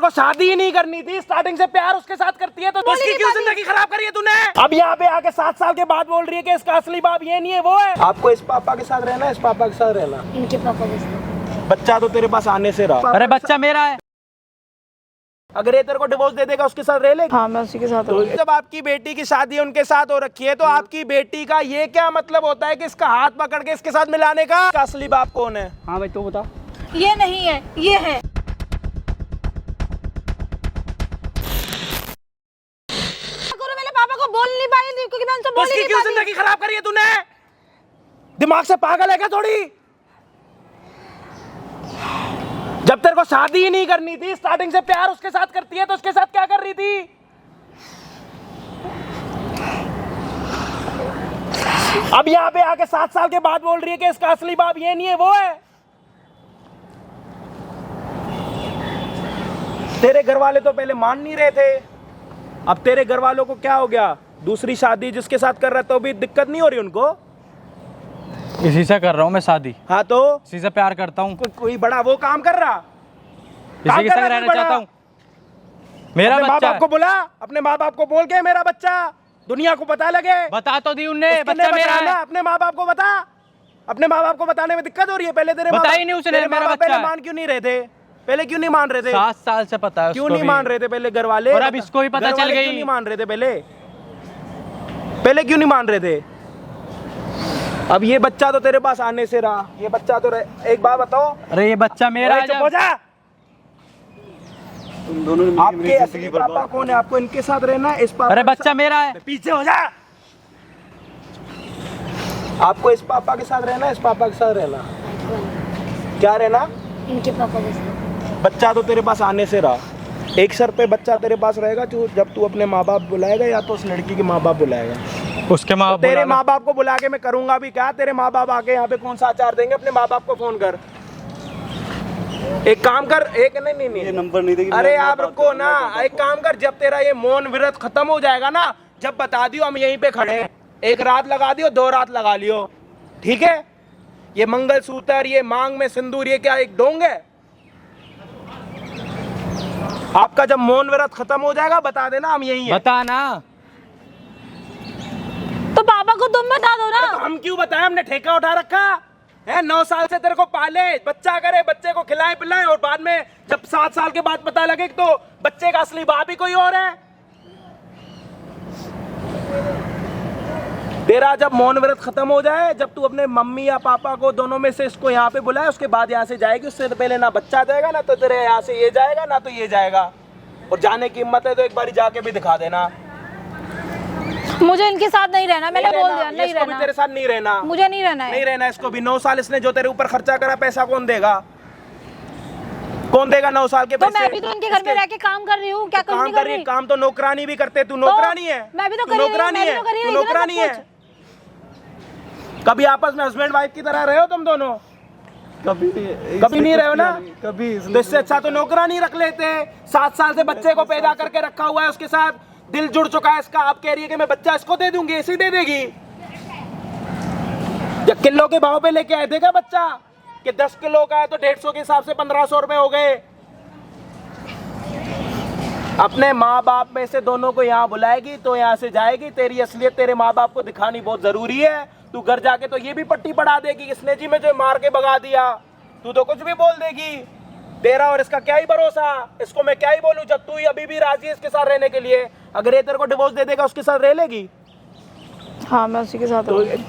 को शादी ही नहीं करनी थी, स्टार्टिंग से प्यार उसके साथ करती है तो उसकी क्यों जिंदगी खराब करी है तूने? अब यहाँ पे आके 7 साल के बाद बोल रही है कि इसका असली बाप ये नहीं है वो है। आपको इस पापा के साथ रहना है, इस पापा के साथ रहना? इनके पापा के साथ। बच्चा तो तेरे पास आने से रहा। अरे बच्चा मेरा है। अगर ये तेरे को डिवोर्स दे देगा उसके साथ रह लेगा? हाँ मैं उसी के साथ तो जब आपकी बेटी की शादी उनके साथ हो रखी है तो आपकी बेटी का ये क्या मतलब होता है कि इसका हाथ पकड़ के इसके साथ मिलाने का? इसका असली बाप कौन है? हाँ भाई तू बता। ये नहीं है, ये है। मैंने पापा को बोल नहीं पाई थी क्योंकि मैं उनसे बोल नहीं क्यों जिंदगी खराब करी है तूने? दिमाग से पागल है क्या थोड़ी? जब तेरे को शादी ही नहीं करनी थी, स्टार्टिंग से प्यार उसके साथ करती है तो उसके साथ क्या कर रही थी? अब यहाँ पे आके 7 साल के बाद बोल रही है कि इसका असली बाप ये नहीं है वो है। तेरे घर वाले तो पहले मान नहीं रहे थे, अब तेरे घर वालों को क्या हो गया? दूसरी शादी जिसके साथ कर रहा है तो भी दिक्कत नहीं हो रही उनको? इसी से कर रहा हूँ मैं शादी। हाँ तो इसी से प्यार करता हूँ। कोई बड़ा वो काम कर रहा, इसी के संग रहना चाहता हूँ। मेरा अपने माँ बच्चा बाप को बुला, अपने माँ बाप को बोल के मेरा बच्चा, दुनिया को पता लगे। बता तो दी उनने, बच्चा मेरा है। अपने माँ बाप को बता, अपने माँ बाप को बताने में दिक्कत हो रही है। पहले तेरे बताई नहीं उसने मेरा बच्चा है। मान क्यों नहीं रहे थे? पहले क्यों नहीं मान रहे थे? 7 साल से पता है क्यों नहीं मान रहे थे पहले घर वाले? और अब इसको भी पता चल गई। क्यों नहीं मान रहे थे पहले क्यों नहीं मान रहे थे? अब ये बच्चा तो तेरे पास आने से रहा, ये बच्चा तो एक बात बताओ। अरे ये बच्चा मेरा है। चुप हो जा। तुम दोनों आपके असली पापा कौन है? आपको इनके साथ रहना है, इस पापा? अरे बच्चा मेरा है। पीछे हो जा। आपको इस पापा के साथ रहना है, इस पापा के साथ रहना? क्या रहना? इनके पापा के साथ। बच्चा तो तेरे पास आने से रहा, एक शर्त पे बच्चा तेरे पास रहेगा जब तू अपने माँ बाप बुलाएगा या तो उस लड़की के माँ बाप बुलाएगा। उसके माँ बाप तेरे माँ बाप को बुला के मैं करूंगा भी क्या? तेरे माँ बाप आके यहाँ पे कौन सा आचार देंगे? अपने माँ बाप को फोन कर। एक काम कर, एक नहीं ये नंबर नहीं देगी। अरे आप रुको ना, एक काम कर, जब तेरा ये मौन व्रत खत्म हो जाएगा ना, जब बता दियो हम यहीं पे खड़े हैं, 1 रात लगा दियो, 2 रात लगा लियो, ठीक है? ये मंगलसूत्र, ये मांग में सिंदूर, ये क्या एक ढोंग है? आपका जब मौन व्रत खत्म हो जाएगा बता देना हम यहीं हैं। बता ना। तो पापा को तुम बता दो ना। तो हम क्यों बताएं? हमने ठेका उठा रखा है? 9 साल से तेरे को पाले, बच्चा करे, बच्चे को खिलाए पिलाए, और बाद में जब 7 साल के बाद पता लगे तो बच्चे का असली बाप ही कोई और है। तेरा जब मौन व्रत खत्म हो जाए, जब तू अपने मम्मी या पापा को दोनों में से इसको यहाँ पे बुलाए, उसके बाद यहाँ से जाएगी। उससे पहले ना बच्चा जाएगा, ना तो तेरे यहाँ से ये जाएगा, ना तो ये जाएगा। और जाने की हिम्मत है तो एक बार जाके भी दिखा देना। मुझे इनके साथ नहीं रहना, मैंने बोल दिया नहीं रहना। तेरे साथ नहीं रहना, मुझे नहीं रहना है। नहीं रहना इसको भी। 9 साल इसने जो तेरे ऊपर खर्चा करा, पैसा कौन देगा? कौन देगा 9 साल के पैसे? तो मैं भी तो इनके घर में रह के काम कर रही हूँ, क्या काम कर रही है? काम तो नौकरानी भी करते, तू नौकरानी है। मैं भी तो नौकरानी है, तू नौकरानी है। कभी आपस में हस्बैंड वाइफ की तरह रहे हो तुम दोनों? कभी नहीं रहे हो ना? कभी। तो इससे अच्छा तो नौकरानी रख लेते। 7 साल से बच्चे को पैदा करके रखा हुआ है, उसके साथ दिल जुड़ चुका है इसका। आप कह रही है कि मैं बच्चा इसको दे दूंगी, ऐसे दे देगी? या किलो के भाव पे लेके आए थे क्या बच्चा? कि 10 किलो का है तो 150 के हिसाब से 1500 रुपए हो गए। अपने माँ बाप में से दोनों को यहाँ बुलाएगी तो यहाँ से जाएगी। तेरी असलियत तेरे माँ बाप को दिखानी बहुत जरूरी है। तू घर जाके तो ये भी पट्टी पढ़ा देगी, इसने जी में जो मार के भगा दिया, तू तो कुछ भी बोल देगी। तेरा और इसका क्या ही भरोसा? इसको मैं क्या ही बोलूं जब तू ही अभी भी राजी है इसके साथ रहने के लिए। अगर ये तेरे को डिवोर्स दे देगा उसके साथ रह लेगी? हाँ मैं उसी के साथ।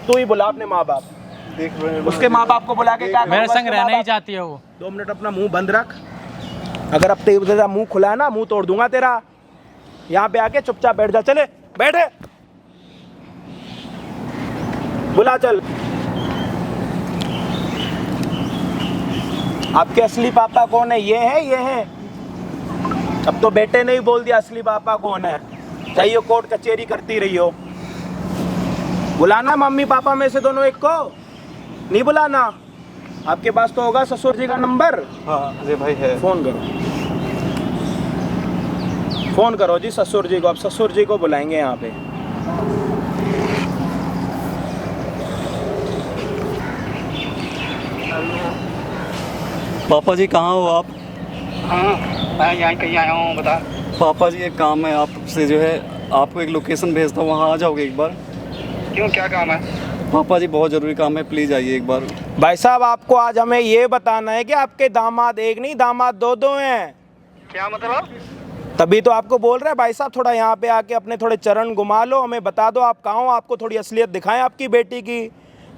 तू ही बुला अपने माँ बाप, उसके माँ बाप को बुला के क्या मेरे संग रहना ही चाहती है वो। 2 मिनट अपना मुंह बंद रख। अगर अब तेरा मुंह खुला है ना, मुंह तोड़ दूंगा तेरा। यहाँ पे आके चुपचाप बैठ जा। चले बैठे, बुला चल। आपके असली पापा कौन है? ये है, ये है। अब तो बेटे ने ही बोल दिया असली पापा कौन है। चाहिए कोर्ट कचहरी करती रही हो। बुलाना मम्मी पापा में से दोनों एक को, नहीं बुलाना। आपके पास तो होगा ससुर जी का नंबर? हाँ अरे भाई है। फोन करो, फोन करो जी ससुर जी को। अब ससुर जी को बुलाएंगे यहाँ पे। पापा जी कहाँ हो आप? हाँ मैं यहाँ कहीं आया हूँ, बता। पापा जी एक काम है आपसे, जो है आपको एक लोकेशन भेजता हूँ, वहाँ आ जाओगे एक बार? क्यों, क्या काम है? पापा जी बहुत ज़रूरी काम है, प्लीज़ आइए एक बार। भाई साहब आपको आज हमें ये बताना है कि आपके दामाद एक नहीं दामाद दो दो हैं। क्या मतलब? तभी तो आपको बोल रहे हैं भाई साहब थोड़ा यहाँ पे आके अपने थोड़े चरण घुमा लो, हमें बता दो आप कहाँ हो, आपको थोड़ी असलियत दिखाएं आपकी बेटी की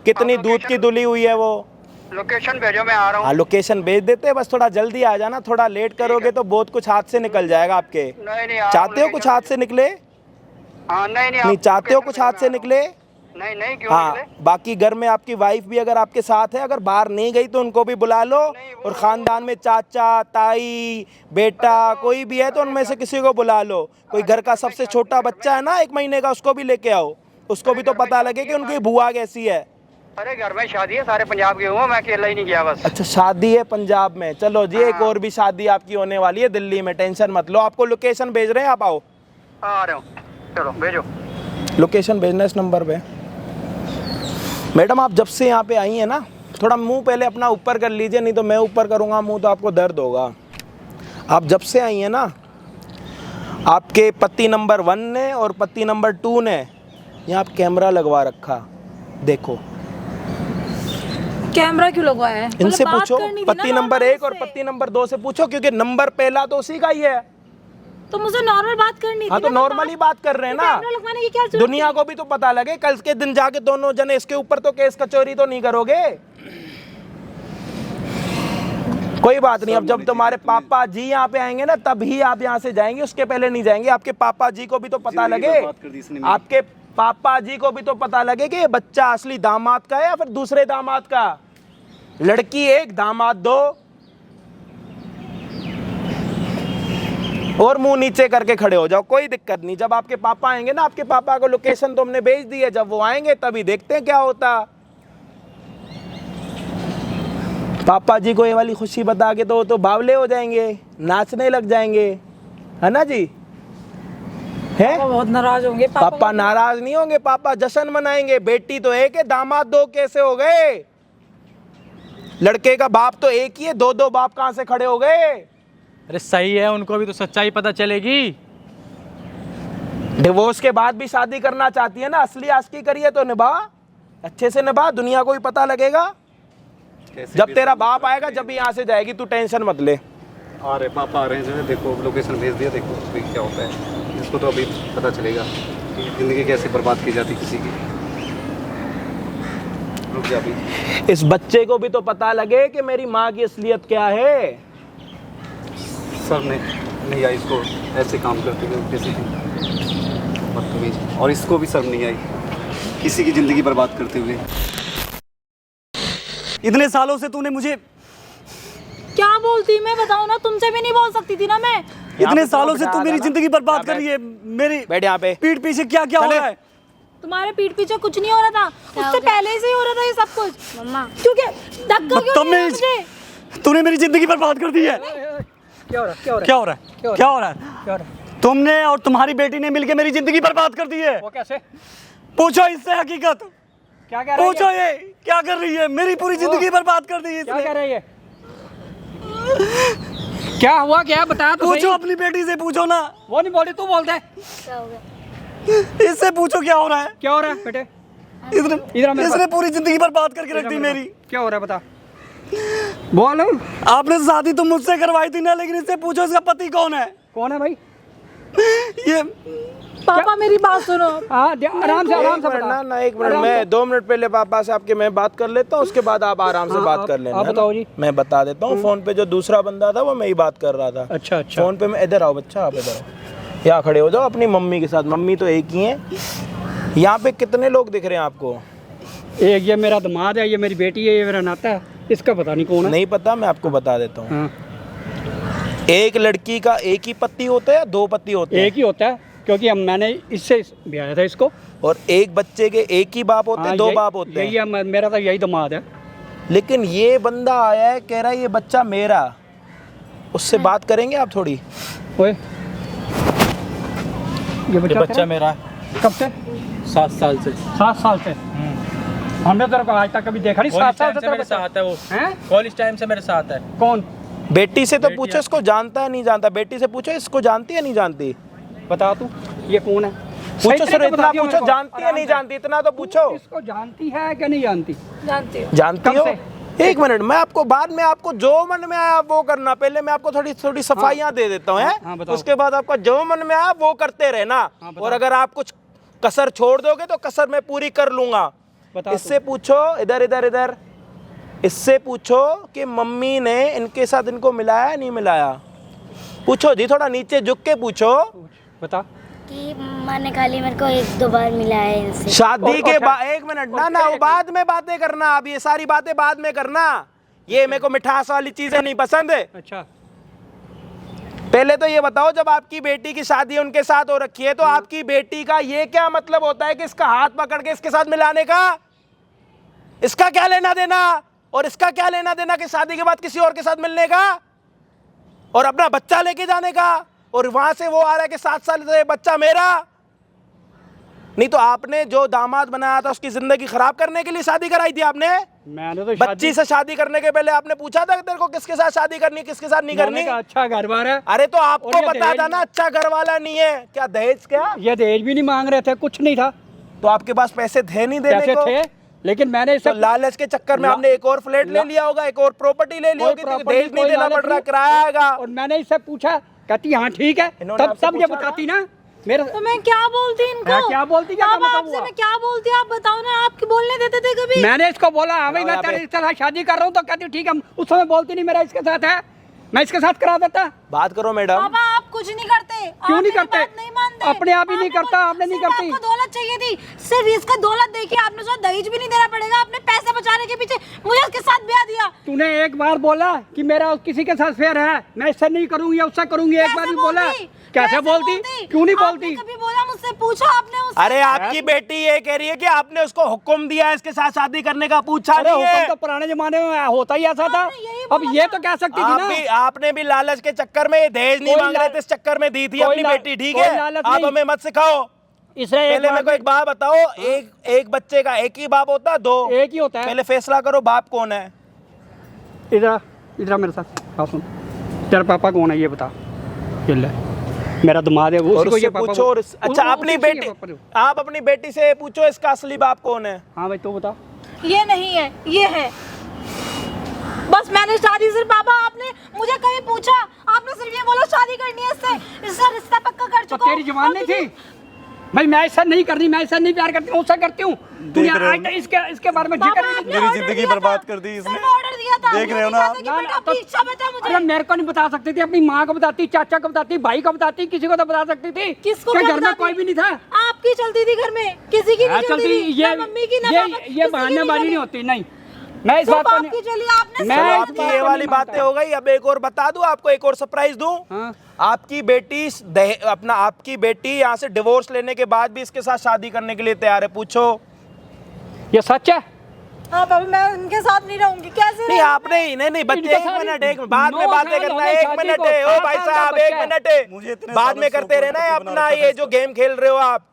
कितनी आप दूध की दुली हुई है वो। लोकेशन भेजो, मैं आ रहा हाँ हूँ। लोकेशन भेज देते हैं, बस थोड़ा जल्दी आ जाना, थोड़ा लेट करोगे तो बहुत कुछ हाथ से निकल जाएगा आपके। नहीं आ रहा हूँ, चाहते हो कुछ हाथ से निकले? हाँ नहीं नहीं चाहते हो कुछ हाथ से निकले? नहीं क्यों हाँ निकले? बाकी घर में आपकी वाइफ भी अगर आपके साथ है, अगर बाहर नहीं गई तो उनको भी बुला लो, और खानदान में चाचा ताई बेटा कोई भी है तो उनमें से किसी को बुला लो। कोई घर का सबसे छोटा बच्चा है ना 1 महीने का, उसको भी लेके आओ, उसको भी तो पता लगे कि उनकी बुआ कैसी है। अरे घर में शादी है, सारे पंजाब के हूँ, मैं अकेला ही नहीं गया बस। अच्छा शादी है पंजाब में, चलो जी एक और भी शादी आपकी होने वाली है दिल्ली में, टेंशन मत लो, आपको लोकेशन भेज रहे हैं, आप आओ। आ रहा हूँ, चलो भेजो। लोकेशन भेजना इस नंबर पे। मैडम आप जब से यहाँ पे आई हैं ना, थोड़ा मुंह पहले अपना ऊपर कर लीजिए, नहीं तो मैं ऊपर करूँगा मुंह तो आपको दर्द होगा। आप जब से आई हैं ना, आपके पति नंबर 1 ने और पति नंबर 2 ने यहाँ पे कैमरा लगवा रखा, देखो। कैमरा क्यों लगवाया है? इनसे मतलब बात पूछो, करनी थी ना पति नंबर नॉर्मल 1 और से। पति नंबर 2 से पूछो, क्योंकि नंबर पहला तो उसी का ही है। तो मुझे नॉर्मल बात करनी थी। हाँ तो ना, नॉर्मली बात कर रहे हैं ना, कैमरा लगवाने की क्या जरूरत दुनिया को भी तो पता लगे, कल के दिन जाके दोनों जने इसके ऊपर तो केस कचौरी तो नहीं करोगे। कोई बात नहीं, अब जब तुम्हारे पापा जी यहाँ पे आएंगे ना तभी आप यहाँ से जाएंगे, उसके पहले नहीं जाएंगे। आपके पापा जी को भी तो पता लगे, आपके पापा जी को भी तो पता लगे कि ये बच्चा असली दामाद का है या फिर दूसरे दामाद का। लड़की 1 दामाद 2, और मुंह नीचे करके खड़े हो जाओ, कोई दिक्कत नहीं। जब आपके पापा आएंगे ना, आपके पापा को लोकेशन तो हमने भेज दी है, जब वो आएंगे तभी देखते हैं क्या होता। पापा जी को ये वाली खुशी बता के तो वो तो बावले हो जाएंगे, नाचने लग जाएंगे, है ना जी? है बहुत नाराज होंगे पापा नाराज नहीं होंगे, पापा जश्न मनाएंगे। बेटी तो एक है, दामाद 2 कैसे हो गए? लड़के का बाप तो एक ही है, 2 बाप कहां से खड़े हो गए? अरे सही है, उनको भी तो सच्चाई पता चलेगी। डिवोर्स के बाद भी शादी करना चाहती है ना, असली आशिकी करिए तो निभा, अच्छे से निभा, दुनिया को भी पता लगेगा। जब तेरा बाप आएगा जब भी यहाँ से जाएगी, तू टेंशन मत ले। आ रहे पापा आ रहे हैं, जो है देखो लोकेशन भेज दिया, देखो अभी क्या होता है, इसको तो अभी पता चलेगा कि ज़िंदगी कैसे बर्बाद की जाती किसी की। रुक जा अभी। इस बच्चे को भी तो पता लगे कि मेरी माँ की असलियत क्या है। सर ने नहीं आई इसको ऐसे काम करते हुए किसी की बदतमीज, और इसको भी शर्म नहीं आई किसी की ज़िंदगी बर्बाद करते हुए। इतने सालों से तूने मुझे क्या बोलती, मैं बताऊं ना, तुमसे भी नहीं बोल सकती थी ना मैं। इतने सालों से तू मेरी ज़िंदगी बर्बाद कर रही है, मेरी बैठ यहाँ पे। पीठ पीछे क्या क्या हो रहा है? तुम्हारे पीठ पीछे कुछ नहीं हो रहा था, उससे पहले से ही हो रहा था ये सब कुछ। मम्मा क्योंकि धक्का क्यों दिया मुझे? तूने मेरी ज़िंदगी बर्बाद कर दी है। क्या हो रहा है? तुमने और तुम्हारी बेटी ने मिलकर मेरी जिंदगी बर्बाद कर दी है। वो कैसे? पूछो इससे हकीकत, क्या कह रही है? पूछो ये क्या कर रही है, मेरी पूरी जिंदगी बर्बाद कर दी है क्या इसने। कह रही है? क्या हुआ, क्या बता तो पूछो सही। अपनी बेटी से, पूछो ना। वो नहीं बोली, तू बोलता है। इससे पूछो क्या हो रहा है। क्या हो रहा है बेटे? इसने पूरी जिंदगी बर्बाद करके रख दी मेरी। क्या हो रहा है बता, बोल। आपने शादी तो मुझसे करवाई थी ना, लेकिन इससे पूछो इसका पति कौन है। कौन है भाई? ये पापा मेरी बात सुनो। हाँ आराम से बता। ना 1 मिनट, मैं 2 मिनट पहले पापा से आपके मैं बात कर लेता हूँ, उसके बाद आप आराम से बात कर लेना। आप बताओ जी। मैं बता देता हूँ, फोन पे जो दूसरा बंदा था वो मैं ही बात कर रहा था। अच्छा फोन पे मैं, इधर आओ बच्चा, आप इधर आओ, यहाँ खड़े हो जाओ अपनी मम्मी के साथ, मम्मी तो एक ही है। यहाँ पे कितने लोग दिख रहे हैं आपको? एक ये मेरा दामाद है, ये मेरी बेटी है, ये मेरा नाता है, इसका पता नहीं कौन है। नहीं पता, मैं आपको बता देता हूँ। हाँ। एक लड़की का एक ही पति होता है या 2 पति होते हैं? एक ही होता है, क्योंकि मैंने इससे ब्याया था इसको। और एक बच्चे के एक ही बाप होते हैं, 2 बाप होते हैं? यही है, मेरा तो यही दामाद है। लेकिन ये बंदा आया है, कह रहा है ये बच्चा मेरा, उससे बात करेंगे आप थोड़ी? ओए, ये बच्चा मेरा कब से? 7 साल से। 7 साल से? हमने तेरे को आज तक कभी देखा नहीं। 7 साल से मेरे साथ है वो, हैं? कॉलेज टाइम से मेरे साथ है। कौन? बेटी से तो पूछो इसको जानता है नहीं जानता, बेटी से पूछो इसको जानती है नहीं जानती, बता तू ये कौन है? पूछो सही सर, तरीके इतना बता दियो मेरे पूछो को, जानती है नहीं आराम जानती, इतना तो से। पूछो। तू इसको जानती है कि नहीं जानती? जानती हूँ। जानती कब हो? से? एक मिनट, मैं आपको बाद में आपको जो मन में आया वो करना, पहले मैं आपको थोड़ी थोड़ी सफाइयाँ दे देता हूँ, हाँ, बताओ। उसके बाद आपका जो मन में आया वो करते रहना, हाँ, बताओ। और अगर आप कुछ कसर छोड़ दोगे तो कसर मैं पूरी कर लूंगा। बता इससे पूछो, इधर इधर इधर, इससे पूछो कि मम्मी ने इनके साथ इनको मिलाया नहीं मिलाया, पूछो जी, थोड़ा नीचे झुक के पूछो। बता। कि माँ ने खाली मेरे को 1-2 बार मिला है इनसे। शादी के अच्छा। बाद, एक मिनट ना ना, वो बाद में बातें करना, अब ये सारी बातें बाद में करना, ये मेरे को मिठास वाली चीजें नहीं पसंद है। अच्छा, पहले तो ये बताओ, जब आपकी बेटी की शादी उनके साथ हो रखी है तो आपकी बेटी का ये क्या मतलब होता है कि इसका हाथ पकड़ के इसके साथ मिलाने का? इसका क्या लेना देना, और इसका क्या लेना देना कि शादी के बाद किसी और के साथ मिलने का और अपना बच्चा लेके जाने का? और वहां से वो आ रहा है कि 7 साल से बच्चा मेरा। नहीं तो आपने जो दामाद बनाया था उसकी जिंदगी खराब करने के लिए शादी कराई थी आपने। मैंने तो बच्ची से शादी करने के पहले आपने पूछा था कि तेरे को किसके साथ शादी करनी, किसके साथ नहीं करनी? अच्छा घर बार है। अरे तो आपको और ये पता दहेज था ना अच्छा घर वाला नहीं है, क्या दहेज क्या? ये दहेज भी नहीं मांग रहे थे, कुछ नहीं था। तो आपके पास पैसे थे नहीं देने पैसे को? थे, लेकिन मैंने तो इसे लालच के चक्कर में आपने एक और फ्लैट ले लिया होगा, एक और प्रॉपर्टी ले ली होगी, तो दहेज नहीं देना पड़ रहा, किराया आएगा। और मैंने इससे पूछा, कहती हाँ ठीक है, इन्होंने तब आपसे सब ये पूछा बताती ना मेरे। तो मैं क्या बोलती इनको? हाँ, क्या बोलती, क्या अब बताऊँ आपसे हुआ? मैं क्या बोलती, आप बताओ ना, आप बोलने देते थे कभी? मैंने इसको बोला हाँ भाई आओ मैं यहाँ तेरे पे। तरह शादी कर रहा हूँ, तो कहती ठीक है। उस समय बोलती नहीं मेरा इसके साथ है, मैं इसके साथ करा देता। बात करो मैडम। पापा आप कुछ नहीं करते। क्यों आप नहीं मेरी करते? बात नहीं मानते। अपने आप ही नहीं करता, आपने नहीं सिर्फ करती। आपको दौलत चाहिए थी, सिर्फ इसका दौलत देखिए, आपने सोचा दहेज भी नहीं देना पड़ेगा, आपने पैसे बचाने के पीछे मुझे उसके साथ ब्याह दिया। तूने एक बार बोला कि मेरा किसी के साथ फेयर है, मैं इससे नहीं करूंगी, उससे करूंगी, एक बार भी बोला? कैसे बोलती? क्यों नहीं बोलती? आपने कभी बोला मुझसे? पूछो आपने उससे। अरे आपकी बेटी ये कह रही है कि आपने उसको हुक्म दिया है इसके साथ शादी करने का, पूछा अरे नहीं हुक्म है? तो पुराने जमाने में होता ही ऐसा था, आपने यही अब बोला ये था। तो कह सकती थी आप ना। भी, आपने भी लालच के चक्कर में दहेज नहीं कोई मांग रहे थे, इस चक्कर में दी थी कोई अपनी बेटी, ठीक कोई है? लालच आप नहीं। हमें मत सिखाओ। इसलिए पहले मेरे को एक बात बताओ, एक बच्चे का एक ही बाप होता है, दो? एक ही होता है। पहले फैसला करो बाप कौन है। इधर इधर मेरे साथ हाँ सुन, तेरा पापा कौन है ये बता। ये ले मेरा दामाद है, वो और उसी को उससे ये पापा पूछो, और अच्छा उसी अपनी को ये बेटी, पापा दो। आप अपनी बेटी से पूछो इसका असली बाप कौन है। हाँ भाई तो बता। ये नहीं है, ये है। बस मैंने शादी सिर्फ, पापा आपने मुझे कहीं पूछा, आपने सिर्फ ये बोला शादी करनी है इससे, इसका रिश्ता पक्का कर तो चुका हूं। तेरी जवान नहीं थी भाई, मैं ऐसा नहीं करनी, मैं ऐसा नहीं प्यार करती हूँ, उससे करती हूँ। तू देख आज रहे हो तक इसके बारे में जिक्र भी नहीं किया। मेरी जिंदगी बर्बाद कर दी इसने। ऑर्डर दिया था, देख रहे हो ना? तो- इच्छा बता मुझे। अरे मेरे को नहीं बता सकती थी, अपनी माँ को बताती, चाचा को बताती, भाई को बताती, किसी को तो बता सकती थी। किसको क्या क्या घर में बताती? कोई भी नहीं था? आपकी चलती थी घर में, किसी की हाँ, नहीं चलती थी, ये ना मम्मी की, ना ये पापा की, ये किसी की बहानेबाजी चली। नहीं होती। नहीं, मैं इस सिर्फ बात को आपकी नहीं। चली, आपने मैं चलो सिर्फ इस आपकी बात ये को वाली नहीं बातें मानता। हो गई, अब एक और बता दूं आपको, एक और सरप्राइज दूं। हाँ। आपकी बेटी आपकी बेटी यहाँ से डिवोर्स लेने के बाद भी इसके साथ शादी करने के लिए तैयार है, पूछो। ये सच है? हाँ पापा मैं उनके साथ नहीं रहूंगी, कैसे नहीं रहूंगी? आपने ही नहीं बच्चे, इनका एक सारी मिनट, एक बाद में 9 बातें साल करना हो है, गए एक शादी मिनट को, है, ओ 7 भाई साल का साहब बच्चा एक है। मिनट है, मुझे इतने बाद सालों में से करते रहना है ऊपर अपना बना ये जो गेम खेल रहे हो आप।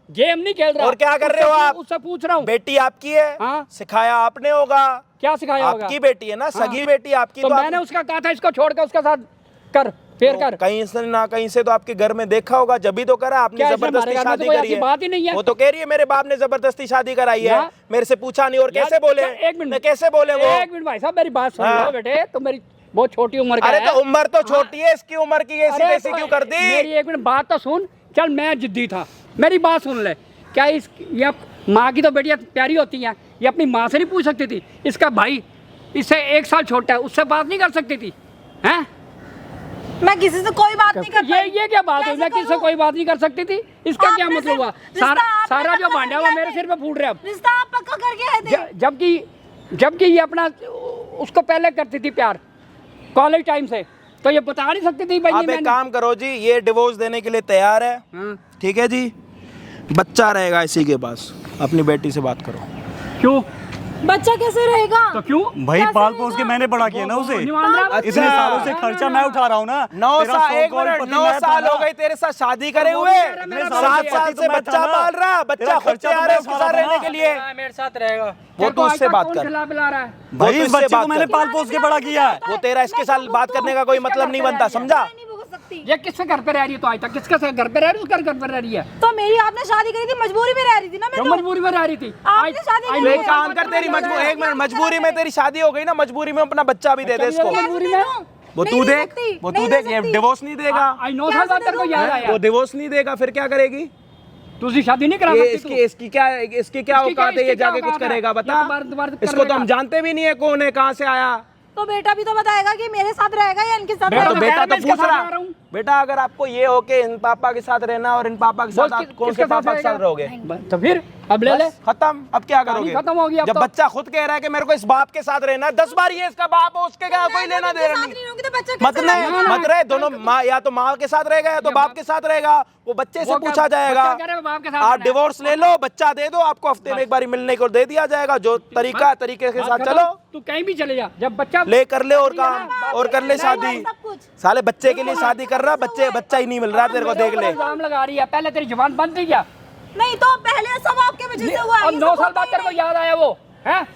गेम नहीं खेल रहा। और क्या कर रहे हो आप? उससे पूछ रहा हूँ। बेटी आपकी है, हाँ। सिखाया आपने होगा। क्या सिखाया होगा? आपकी बेटी है ना, सगी बेटी आपकी, तो तो मैंने उसका कहा था इसको छोड़ कर उसके साथ कर, फेर कर। कहीं से ना कहीं से तो आपके घर में देखा होगा, जब ही तो करा आपने, क्या इसमें जबरदस्ती हमारे घर में शादी तो कोई करी ऐसी है। बात ही नहीं है। वो तो कह रही है मेरे बाप ने जबरदस्ती शादी कराई है, यार- मेरे से पूछा नहीं, और यार, कैसे बोले? एक मिनट नहीं, कैसे बोले वो? एक मिनट भाई साहब मेरी बात सुन हाँ। लो बेटे, तो मेरी बहुत छोटी उम्र का अरे है। तो उम्र तो छोटी है, इसकी उम्र की ऐसी अरे तैसी तो क्यों कर दी? मेरी एक मिनट बात तो सुन। चल मैं जिद्दी था, मेरी बात सुन ले। क्या इस ये माँ की तो बेटियाँ प्यारी होती हैं, ये अपनी माँ से नहीं पूछ सकती थी? इसका भाई इससे 1 साल छोटा है, उससे बात नहीं कर सकती थी? हैं? मैं किसी से कोई बात नहीं कर पाई। ये क्या बात हुई? कैसे मैं किससे करूं? कोई बात नहीं कर सकती थी? इसका क्या आपने मतलब हुआ? रिश्ता आपने सारा जो पक्का भांडा कर हुआ दिया मेरे है। सिर पे फूट रहा है अब। रिश्ता आप पक्का करके आए थे। जबकि ये अपना उसको पहले करती थी प्यार कॉलेज टाइम से, तो ये बता नहीं सकती थी भाई आप एक काम करो जी, ये डिवोर्स देने के लिए तैयार है, हाँ। ठीक है जी, बच्चा रहेगा इसी के पास, अपनी बेटी से बात करो। क्यों? बच्चा कैसे रहेगा? तो क्यों? भाई कैसे पाल पोस के रहेगा? मैंने बड़ा किया ना उसे, नहीं मान रहा? इतने सालों से खर्चा मैं उठा रहा हूँ ना। 9 तेरा साल, सौ एक करोड़ मिनट, पति 9 मैं साल था हो ना। गए तेरे साथ शादी करे हुए, इतने सालों 7 से साल पति तो से मैं बच्चा था ना। पाल रहा, तेरा बच्चा खुद खर्चा से तो आ मैं रहा है उसके उठा साथ रहा रहने था। के लिए। मेरे साथ रहेगा। वो तो उससे बात कर, खिला पिला रहा है। भाई तो इस इससे बच्चे बात को मैंने कर। पाल पोस के बड़ा किया है। वो तेरा इसके साथ बात करने का कोई मतलब नहीं बनता, समझा? मैं नहीं भुगत सकती। ये किससे घर पे रह रही है? तो आज तक किसके साथ घर पे रह रही है? उसका घर पे रह रही है। तो मेरी आपने शादी करी थी, मजबूरी में रह रही थी ना मैं क्यों तो। मजबूरी में रह रही थी? आपने शादी आज- की तो है। एक काम कर, तेरी मजबूरी, एक मिनट, मजबूरी में तेरी शादी हो गई ना, मजबूरी में अपना बच्चा भी दे दे इसको। मजबूरी में? वो तू देख, वो तू देख, ये डिवोर्स नहीं देगा, आज 9 साल बाद तेरे को याद आया। वो डिवोर्स नहीं देगा, फिर क्या करेगी? दूसरी शादी नहीं करा ये सकती तू? इसकी क्या औकात है? ये जाके कुछ करेगा बता? इसको तो हम जानते भी नहीं है कौन है, कहाँ से आया। तो बेटा भी तो बताएगा कि मेरे साथ रहेगा या इनके साथ बेटा तो रहेगा। बेटा तो मैं इसके पूछ साथ रहा, रह रहा हूँ। बेटा अगर आपको ये हो कि इन पापा के साथ रहना और इन पापा के साथ, बोल आप कौन से किसके साथ पापा के साथ रहेगा? रहोगे? तो फिर अब ले ले। बस खत्म, अब क्या करोगे? खत्म हो गई अब जब तो। बच्चा खुद कह रहा है कि मेरे को इस बाप के साथ रहना है, 10 बार ये इसका बाप हो, उसके क्या कोई लेना दे रहा नहीं। रहूंगी तो बच्चा मत कैसे नहीं, रहेगा? मत रहे दोनों, माँ या तो माँ के साथ रहेगा या तो बाप के साथ रहेगा, वो बच्चे से वो क्या- पूछा जाएगा। बच्चा कह रहा है बाप के साथ आप रहना है। डिवोर्स ले लो, बच्चा दे दो, आपको हफ्ते में एक बार मिलने को दे दिया जाएगा, जो तरीके के साथ चलो, तू कहीं भी चले जा, जब बच्चा ले कर ले और काम, और कर ले शादी। सब कुछ। साले बच्चे के लिए शादी कर रहा, बच्चा ही नहीं मिल रहा तेरे को, देख ले। इल्जाम लगा रही है। पहले तेरी जुबान बंद थी क्या? नहीं तो पहले सब आपके वजह से हुआ। अब ये 9 सब साल बाद होता तेरे को ही याद आया वो है?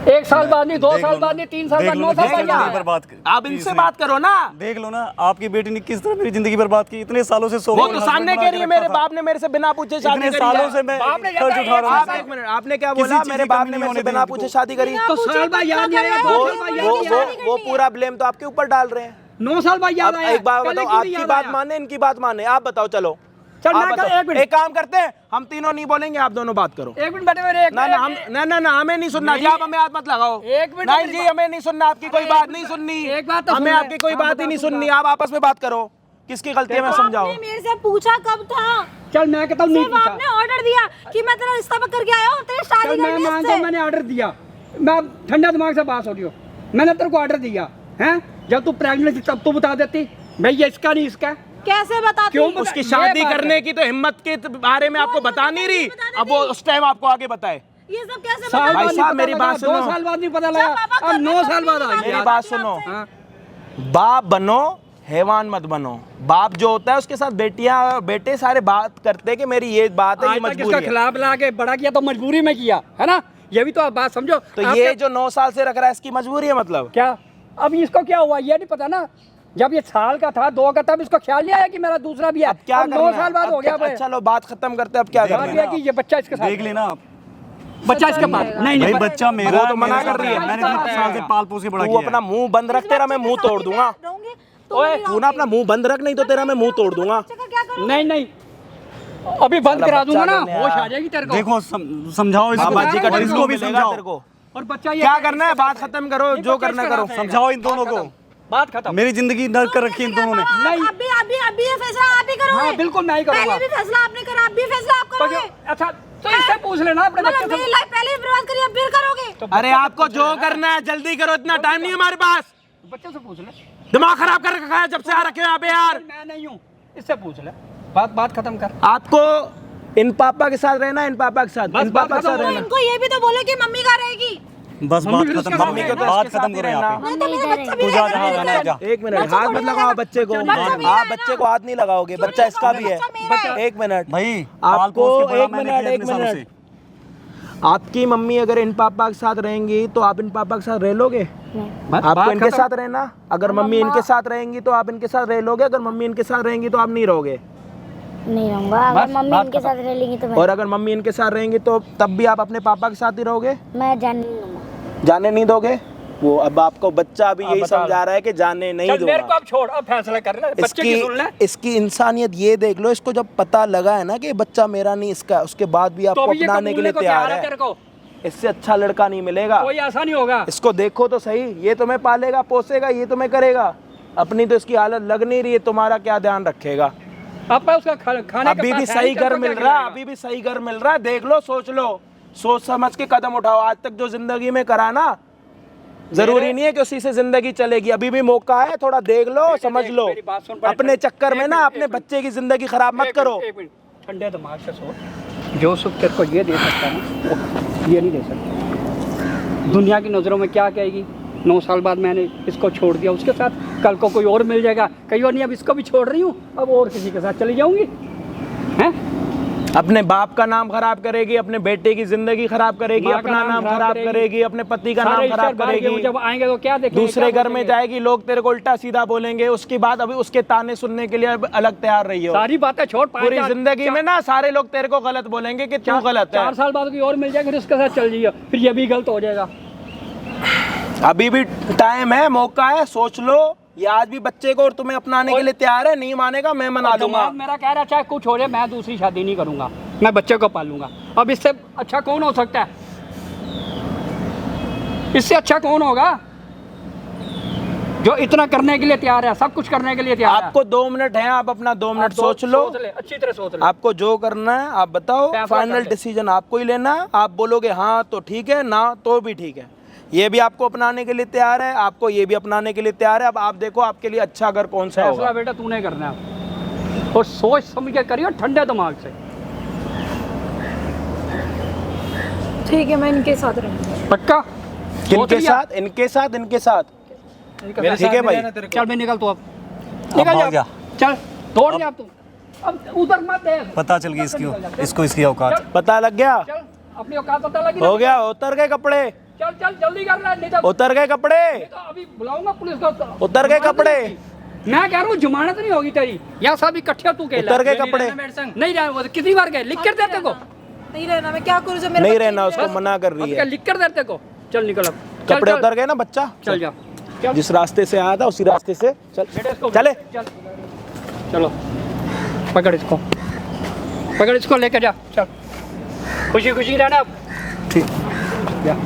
1 साल बाद नहीं, 2 साल बाद नहीं, 3 साल बाद, 9 साल बाद याद आया। आप इनसे बात करो ना। देख लो ना, आपकी बेटी ने किस तरह मेरी जिंदगी बर्बाद की। इतने सालों से वो तो सामने कह रही है मेरे बाप ने मेरे से बिना पूछे शादी इतने करी सालों है। से मैं बाप ने खर्च जैसा उठा रहा आप हूँ। एक मिनट, आपने क्या किसी बोला? चीज़ मेरे की बाप कमी ने नहीं मेरे से होने बिना देंगे पूछे इनको। शादी करी। तो साल बाद याद नहीं आया, 2 साल बाद याद नहीं आया। वो पूरा ब्लेम तो आपके ऊपर डाल रहे हैं। 9 साल बाद याद अब आया। एक बात पहले बताओ, क्यों नहीं आपकी याद बात आया? माने इनकी बात माने, आप बताओ। चलो चल आप मैं बताओ। एक मिनट, एक काम करते हैं, हम तीनों नहीं बोलेंगे, आप दोनों बात करो। 1 मिनट बैठे मेरे। ना ना, हम ना हमें नहीं सुनना जी, आप हमें हाथ मत लगाओ। एक मिनट नहीं मेरी जी, बात- हमें नहीं सुनना, आपकी कोई बात नहीं सुननी। एक बात तो हमें सुन ले। आपकी कोई हाँ, बात ही बता नहीं दूंगा। सुननी, आप आपस में बात करो, किसकी गलती है मैं समझाओ। आपने मेरे से पूछा कब था? चल मैं कहता हूँ नहीं सिर्फ पूछा। आपने ऑर्डर दिया कि मैं तेरा रिश्ता पकड़ के आया हूँ, तेरी शादी चल मैं करनी है मानता इससे। हूँ, मैंने ऑर्डर दिया। मैं ठंडा दिमाग से बात हो रही हो। मैंने तेरे को ऑर्डर दिया है, जब तू प्रेग्नेंट थी तब तू बता देती भाई ये इसका नहीं इसका। कैसे बताती? क्यों बता- उसकी ये शादी बात है। करने की तो हिम्मत के बारे में आपको बता नहीं रही, अब वो उस टाइम आपको आगे बताए। ये सब कैसे साल बता? बाद भाई नहीं साहब, पता मेरी लगा, बात 2 सुनो। साल बाद नहीं पता जब लगा, पापा अब घर 9 में साल बाद मेरी आई मेरी याद। बात सुनो, हाँ। बाप बनो, हैवान मत बनो। बाप जो होता है उसके साथ बेटियां बेटे सारे बात करते हैं कि मेरी ये बात है, ये आज तक इसका मजबूरी है। खिलाफ ला के बड़ा किया तो मजबूरी में किया है ना, ये भी तो आप बात समझो। तो आप ये क्या- जो 9 साल से रख रहा है, इसकी मजबूरी है मतलब। क्या अब इसको क्या हुआ ये नहीं पता ना। जब ये साल का था 2 का, तब इसको ख्याल नहीं आया कि मेरा दूसरा भी है। अब क्या 9 साल बाद हो गया। अच्छा लो, बात खत्म करते हैं, अब क्या देख करना बात है? यह कि ये बच्चा इसके साथ देख लेना आप। बच्चा इसके पास नहीं भाई नहीं बच्चा मेरा वो तो है, मना मेरे कर रही है। साथ मैंने 3 साल से पाल पोस के बड़ा तू किया है। अपना मुंह बंद रख, तेरा मैं मुंह तोड़ दूंगा। रहूंगी तो ओए नहीं तू ना अपना मुंह बंद रख, नहीं तो तेरा मैं मुंह तोड़ दूंगा। बच्चे का क्या करूं? नहीं नहीं अभी बंद साला करा दूंगा बच्चा ना, लेने होश आया। आ जाएगी तेरे को। देखो समझाओ इसको, बाबा जी का और इसको भी मिलेगा समझाओ। तेरे को। और बच्चा ये क्या करना है, बात खत्म करो, जो बच्चा करना इसके करो। साथ समझाओ इन दोनों को। बात खत्म। मेरी जिंदगी नर्क कर रखी इन दोनों ने। नहीं। अभी ये फैसला आप ही करोगे। हाँ बिल्कुल मैं ही करूंगा। पहले भी फैसला आपने करा, अब भी फैसला आप तो करोगे। क्यों- अच्छा तो इससे पूछ लेना अपने मतलब बच्चे मेरी से। लाइफ पहले ही बर्बाद करी, अब फिर करोगे? तो अरे आपको जो करना है जल्दी करो, इतना टाइम नहीं है हमारे पास। बच्चे से पूछ ले। दिमाग खराब कर रखा है जब से आ रखे हो यहाँ पे यार। मैं नहीं हूँ, इससे पूछ ले। बात खत्म कर। आपको इन पापा के साथ रहना, इन पापा के साथ, बस इन पापा के बात साथ खत्म तो रहना। इनको ये भी तो बोलो कि मम्मी कहाँ रहेगी। बस मम्मी बात भी खत्म उसके करो, साथ है ना? बात उसके खत्म साथ करो ही यहाँ पे। रहना। नहीं तो मेरा बच्चा भी तू जा रहेगा। जहाँ जाना जा। एक मिनट, बच्चा हाथ थोड़ी मत लगाओ रहेगा। बच्चे को। बच्चा मेरा है आप ना। बच्चे को हाथ नहीं लगाओगे, बच्चा इसका भी है। बच्चा मेरा है। एक मिनट भाई पाल आपको, पोस के बड़ा एक मैंने मिनट, किया एक इतने सालों मिनट। से। आपकी मम्मी अगर इन पापा के साथ रहेंगी तो आप इन पापा के साथ रह लोगे? नहीं। आपको इनके खत्म। साथ रहना। अगर मम्मी इनके साथ रहेंगी तो आप इनके साथ रह लोगे, अगर मम्मी इनके साथ रहेंगी तो आप नहीं रहोगे। नहीं रहूंगा। अगर मम्मी बात इनके खत्म। साथ रह लेंगी तो और अगर मम्मी इनके साथ रहेंगी तो तब भी आप अपने पापा के साथ ही रहोगे, मैं जाने नहीं दूंगा। जाने नहीं दोगे? वो अब आपको बच्चा भी यही बता समझा रहा है कि जाने नहीं चल मेरे को दूंगा। अब छोड़, अब फैसला कर ले। बच्चे की सुन ले। इसकी इंसानियत ये देख लो, इसको जब पता लगा है ना कि ये बच्चा मेरा नहीं इसका, उसके बाद भी तो आपको अभी ये अपनाने के लिए कबूलने को तैयार है तेरे है। को। इससे अच्छा लड़का नहीं मिलेगा। कोई ऐसा नहीं होगा। इसको देखो तो सही, ये तुम्हें पालेगा पोसेगा, ये तुम्हें करेगा। अपनी तो इसकी हालत लग नहीं रही है, तुम्हारा क्या ध्यान रखेगा? अब मैं उसका खाने का अभी भी पास है सही ही, तेरे घर को मिल क्या रहा है, खिलाएगा? अभी भी सही घर मिल रहा है। देख लो, सोच लो, सोच समझ के कदम उठाओ। आज तक जो जिंदगी में करा ना, जरूरी नहीं है कि उसी से जिंदगी चलेगी। अभी भी मौका है, थोड़ा देख लो, समझ लो। मेरी बात सुन, अपने चक्कर में ना अपने बच्चे की जिंदगी खराब मत करो। एक मिनट, ठंडे दिमाग से सोच। जो सुख तेरे को ये दे सकता है ना, ये नहीं दे सकते। दुनिया की नज़रों में क्या कहेगी, 9 साल बाद मैंने इसको छोड़ दिया उसके साथ, कल को कोई और मिल जाएगा, कहीं और नहीं, अब इसको भी छोड़ रही हूँ, अब और किसी के साथ चली जाऊँगी, हैं? अपने बाप का नाम खराब करेगी, अपने बेटे की जिंदगी खराब करेगी, माँ का अपना नाम खराब करेगी, अपने पति का सारे नाम खराब रिश्तेदार बाहर गए, करेगी, जब आएंगे तो क्या देखेंगे, दूसरे क्या घर में बोलेंगे? जाएगी, लोग तेरे को उल्टा सीधा बोलेंगे, उसके बाद अभी उसके ताने सुनने के लिए अब अलग तैयार रही हो। सारी बातें छोड़, पूरी जिंदगी में ना सारे लोग तेरे को गलत बोलेंगे कि तू गलत है। 4 साल बाद कोई और मिल जाएगा, फिर उसके साथ चल जाइए, फिर ये भी गलत हो जाएगा। अभी भी टाइम है, मौका है, सोच लो। ये आज भी बच्चे को और तुम्हें अपनाने के लिए तैयार है, नहीं मानेगा मैं मना लूंगा। दिमाग मेरा कह रहा है चाहे कुछ हो जाए, मैं दूसरी शादी नहीं करूंगा, मैं बच्चे को पालूंगा। अब इससे अच्छा कौन हो सकता है? इससे अच्छा कौन होगा जो इतना करने के लिए तैयार है, सब कुछ करने के लिए तैयार है? आपको 2 मिनट है, आप अपना 2 मिनट सोच लो, अच्छी तरह सोच ले। आपको जो करना है आप बताओ, फैसला फाइनल कर ले। डिसीजन आपको ही लेना है। आप बोलोगे हाँ तो ठीक है, ना तो भी ठीक है। ये भी आपको अपनाने के लिए तैयार है, आपको ये भी अपनाने के लिए तैयार है। अब आप देखो आपके लिए अच्छा घर कौन सा फैसला होगा। बेटा तूने करना है, और सोच समझ के करियो, ठंडे दिमाग से। ठीक है, मैं इनके साथ रहूंगी। पक्का? किनके साथ? इनके साथ, इनके साथ। मेरे ठीक है भाई, चल मैं निकल, तो अब निकल जा, चल तोड़ जा तू, अब उधर मत देख। पता चल गई इसको इसकी औकात। पता लग गया? चल अपनी औकात पता लगी? हो गया, उतर गए कपड़े, चल चल जल्दी कर ले, नहीं तो उतर गए कपड़े, तो अभी बुलाऊंगा पुलिस को। उतर गए कपड़े, मैं कह रहा हूँ जमानत नहीं होगी तेरी, या सब इकट्ठे तू कहला। उतर गए कपड़े। नहीं रहा वो, कितनी बार गए, लिख कर देते को, नहीं रहना, मैं क्या करूँ जब मेरे नहीं बच्चे रहना, उसको मना कर रही क्या है। लिख कर देते को? चल निकल अब, चल, कपड़े चल, उतर गए ना बच्चा, चल जा, चल जिस रास्ते से आया था उसी रास्ते से चल। बेटा इसको चले। चल, चलो पकड़ इसको, पकड़ इसको लेके जा, चल खुशी खुशी रहना अब। ठीक। जा।